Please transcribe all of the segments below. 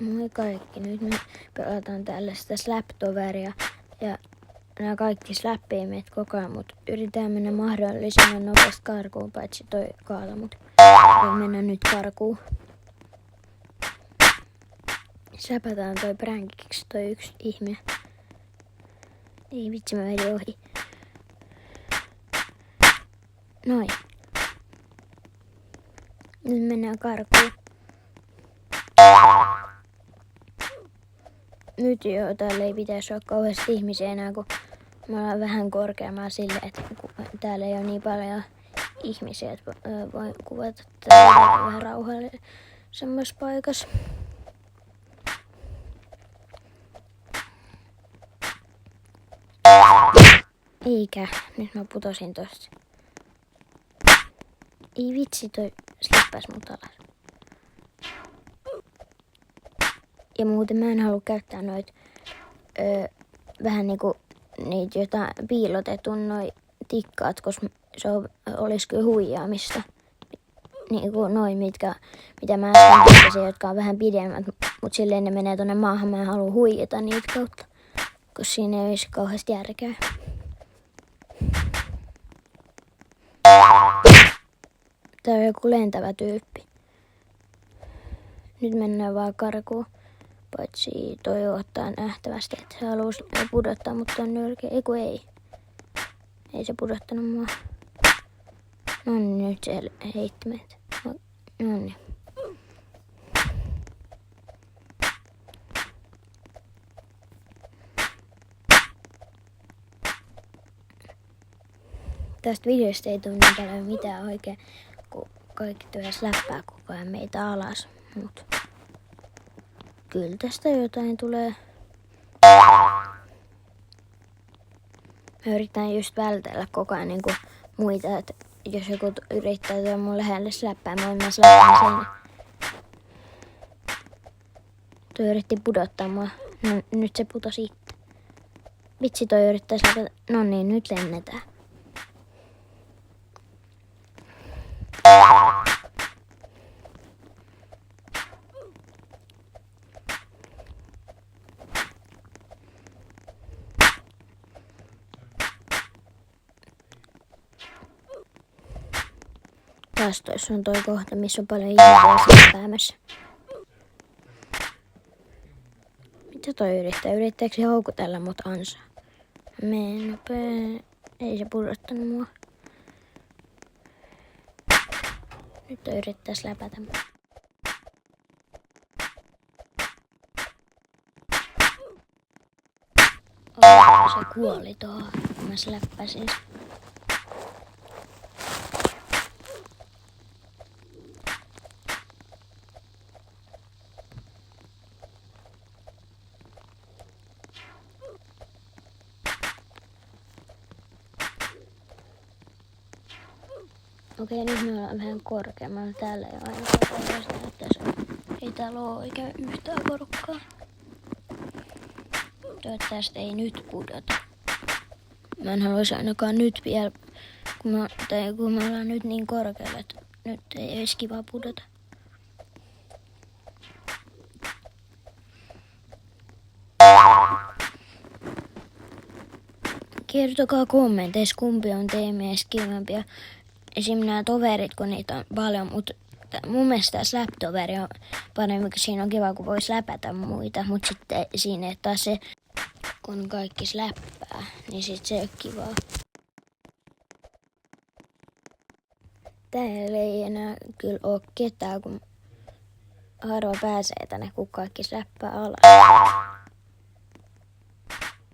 Moi kaikki, nyt me pelataan tällaista slap-toveria ja nämä kaikki slappii meitä koko ajan, mutta yritetään mennä mahdollisimman nopeasti karkuun, paitsi toi Kaala, mutta voi mennä nyt karkuun. Säpätään toi pränkiksi, toi yksi ihme. Ei vitsi, mä vedin ohi. Noin. Nyt mennään karkuun. Nyt jo täällä ei pitäisi olla kauheasti ihmisiä enää, kun me ollaan vähän korkeammalla sille, että täällä ei ole niin paljon ihmisiä, että voin kuvata täällä vähän rauhallisemmassa paikassa. Eikä, nyt mä putosin tosta. Ei vitsi, toi slippas mut alas. Ja muuten mä en halua käyttää noit vähän niinku niitä jotain piilotetun noi tikkaat, koska se olisi kyllä huijaamista. Niinku noin, mitä mä äsken tekisin, jotka on vähän pidemmät, mut silleen ne menee tonne maahan, mä en halua huijata niitä kautta, koska siinä ei olisi kauheasti järkeä. Tää on joku lentävä tyyppi. Nyt mennään vaan karkuun. Paitsi toi ottaa nähtävästi, että se haluaisi pudottaa mut ton nyrkeen. Eiku ei. Ei se pudottanut mua. Nonni, nyt se heitti meitä. Nonni. Tästä videosta ei tule niin paljon mitään oikein, kun kaikki työs läppää koko ajan meitä alas. Mut kyllä tästä jotain tulee. Mä yritän just vältellä koko ajan niinku muita, että jos joku yrittää tuoda mun lähelle släppää, mä voin myös läppää sen. Toi yritti pudottaa mua. No, nyt se putosi itse. Vitsi, toi yrittää saada. No niin, nyt lennetään. Taas toissa on toi kohta, missä on paljon ihmisiä släppäämässä. Mitä toi yrittää? Yrittääkö se houkutella mut ansaa? Ei se pudottanut mua. Nyt toi yrittää läpätä mua. Se kuoli tuohon, kun mä släppäsin. Okei, nyt me ollaan vähän korkeammalla. Täällä ei ole ainakaan tällaista näyttäisi. Ei täällä ole oikein yhtään porukkaa. Toivottavasti ei nyt pudota. Mä en haluaisi ainakaan nyt vielä, kun me ollaan nyt niin korkealla, että nyt ei olisi kiva pudota. Kertokaa kommenteissa, kumpi on teidän mielestä kivempiä. Esim. Nämä toverit, kun niitä on paljon, mutta mun mielestä slap-toveri on paremmin, kun siinä on kiva, kun voisi läpätä muita, mutta sitten siinä ei taas se, kun kaikki släppää, niin sitten se ei ole kivaa. Täällä ei enää kyllä ole ketään, kun harva pääsee tänne, kun kaikki släppää alas.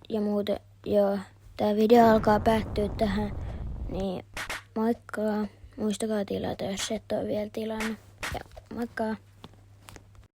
Ja muuten, joo, tää video alkaa päättyä tähän, niin moikka. Muistakaa tilata, jos et ole vielä tilannut. Ja moikka.